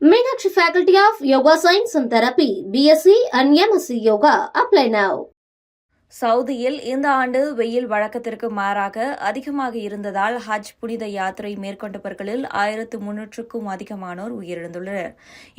Meenakshi Faculty of Yoga Science and Therapy, BSc and MSc Yoga. Apply now. சவுதியில் இந்த ஆண்டு வெயில் வழக்கத்திற்கு மாறாக அதிகமாக இருந்ததால் ஹஜ் புனித யாத்திரை மேற்கொண்டவர்களில் 1300க்கும் அதிகமானோர் உயிரிழந்துள்ளனர்.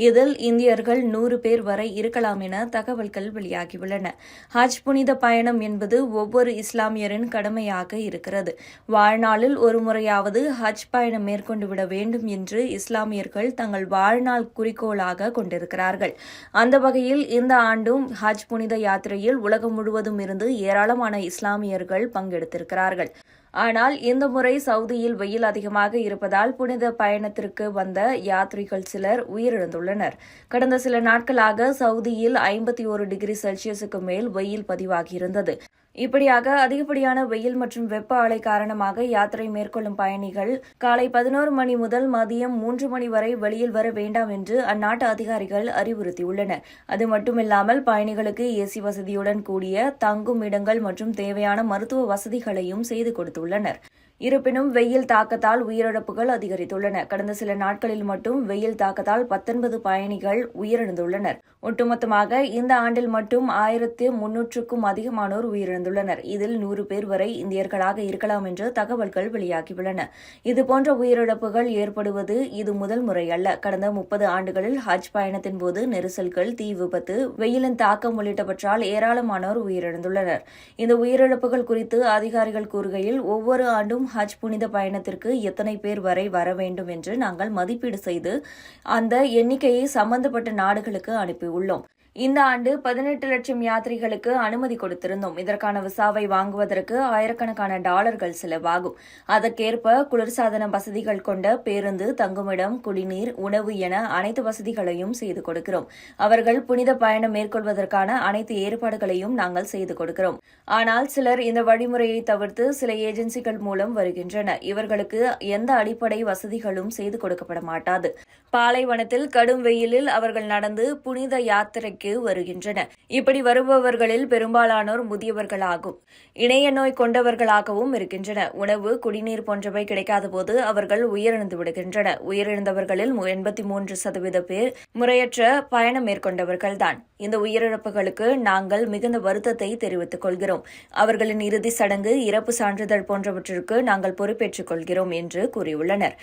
இதில் இந்தியர்கள் 100 பேர் வரை இருக்கலாம் என தகவல்கள் வெளியாகியுள்ளன. ஹஜ் புனித பயணம் என்பது ஒவ்வொரு இஸ்லாமியரின் கடமையாக இருக்கிறது. வாழ்நாளில் ஒரு முறையாவது ஹஜ் பயணம் மேற்கொண்டு விட வேண்டும் என்று இஸ்லாமியர்கள் தங்கள் வாழ்நாள் குறிக்கோளாக கொண்டிருக்கிறார்கள். அந்த வகையில் இந்த ஆண்டும் ஹஜ் புனித யாத்திரையில் உலகம் முழுவதும் இருந்து ஏராளமான இஸ்லாமியர்கள் பங்கெடுத்திருக்கிறார்கள். ஆனால் இந்த முறை சவுதியில் வெயில் அதிகமாக இருப்பதால் புனித பயணத்திற்கு வந்த யாத்ரிகள் சிலர் உயிரிழந்துள்ளனர். கடந்த சில நாட்களாக சவுதியில் 51 டிகிரி செல்சியஸுக்கு மேல் வெயில் பதிவாகியிருந்தது. இப்படியாக அதிகப்படியான வெயில் மற்றும் வெப்ப அலை காரணமாக யாத்திரை மேற்கொள்ளும் பயணிகள் காலை 11 மணி முதல் மதியம் 3 மணி வரை வெளியில் வர வேண்டாம் என்று அந்நாட்டு அதிகாரிகள் அறிவுறுத்தியுள்ளனர். அது மட்டுமில்லாமல் பயணிகளுக்கு ஏசி வசதியுடன் கூடிய தங்கும் இடங்கள் மற்றும் தேவையான மருத்துவ வசதிகளையும் செய்து கொடுத்துள்ளனர். இருப்பினும் வெயில் தாக்கத்தால் உயிரிழப்புகள் அதிகரித்துள்ளன. கடந்த சில நாட்களில் மட்டும் வெயில் தாக்கத்தால் 19 பயணிகள் உயிரிழந்துள்ளனர். ஒட்டுமொத்தமாக இந்த ஆண்டில் மட்டும் 1300க்கும் அதிகமானோர் உயிரிழந்துள்ளனர். இதில் 100 பேர் வரை இந்தியர்களாக இருக்கலாம் என்று தகவல்கள் வெளியாகியுள்ளன. இதுபோன்ற உயிரிழப்புகள் ஏற்படுவது இது முதல் முறை அல்ல. கடந்த 30 ஆண்டுகளில் ஹஜ் பயணத்தின் போது நெரிசல்கள், தீ விபத்து, வெயிலின் தாக்கம் உள்ளிட்டவற்றால் ஏராளமானோர் உயிரிழந்துள்ளனர். இந்த உயிரிழப்புகள் குறித்து அதிகாரிகள் கூறுகையில், ஒவ்வொரு ஆண்டும் ஹஜ் புனித பயணத்திற்கு எத்தனை பேர் வரை வர வேண்டும் என்று நாங்கள் மதிப்பீடு செய்து அந்த எண்ணிக்கையை சம்பந்தப்பட்ட நாடுகளுக்கு அனுப்பியுள்ளோம். இந்த ஆண்டு 18 லட்சம் யாத்ரிகளுக்கு அனுமதி கொடுத்திருந்தோம். இதற்கான விசாவை வாங்குவதற்கு ஆயிரக்கணக்கான டாலர்கள் செலவாகும். அதற்கேற்ப குளிர்சாதன வசதிகள் கொண்ட பேருந்து, தங்குமிடம், குடிநீர், உணவு என அனைத்து வசதிகளையும் செய்து கொடுக்கிறோம். அவர்கள் புனித பயணம் மேற்கொள்வதற்கான அனைத்து ஏற்பாடுகளையும் நாங்கள் செய்து கொடுக்கிறோம். ஆனால் சிலர் இந்த வழிமுறையை தவிர்த்து சில ஏஜென்சிகள் மூலம் வருகின்றனர். இவர்களுக்கு எந்த அடிப்படை வசதிகளும் செய்து கொடுக்கப்பட மாட்டாது. பாலைவனத்தில் கடும் வெயிலில் அவர்கள் நடந்து புனித யாத்திரைக்கு வருகின்றனர். இப்படி வருபவர்களில் பெரும்பாலானோர் முதியவர்களாகும், இணைய நோய் கொண்டவர்களாகவும் இருக்கின்றனர். உணவு, குடிநீர் போன்றவை கிடைக்காத போது அவர்கள் உயிரிழந்து விடுகின்றனர். உயிரிழந்தவர்களில் 83% பேர் முறையற்ற பயணம் மேற்கொண்டவர்கள்தான். இந்த உயிரிழப்புகளுக்கு நாங்கள் மிகுந்த வருத்தத்தை தெரிவித்துக் கொள்கிறோம். அவர்களின் இறுதி சடங்கு, இறப்பு சான்றிதழ் போன்றவற்றிற்கு நாங்கள் பொறுப்பேற்றுக் கொள்கிறோம் என்று கூறியுள்ளனர்.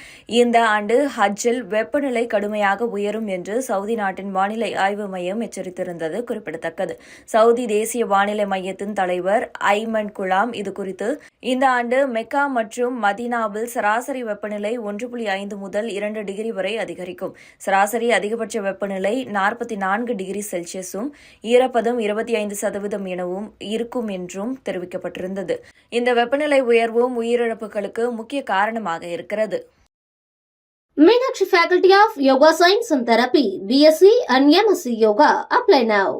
இந்த ஆண்டு ஹஜ்ஜில் வெப்பநிலை கடுமையாக உயரும் என்று சவுதி நாட்டின் வானிலை ஆய்வு மையம் எச்சரித்திருந்தது குறிப்பிடத்தக்கது. சவுதி தேசிய வானிலை மையத்தின் தலைவர் ஐமன் குலாம் இதுகுறித்து, இந்த ஆண்டு மெக்கா மற்றும் மதீனாவில் சராசரி வெப்பநிலை 1.5 முதல் 2 டிகிரி வரை அதிகரிக்கும். சராசரி அதிகபட்ச வெப்பநிலை 44 டிகிரி செல்சியஸும் ஈரப்பதம் 25% எனவும் இருக்கும் என்றும் தெரிவிக்கப்பட்டிருந்தது. இந்த வெப்பநிலை உயர்வும் உயிரிழப்புகளுக்கு முக்கிய காரணமாக இருக்கிறது. Meenakshi Faculty of Yoga Science and Therapy, BSc and MSc Yoga. Apply now.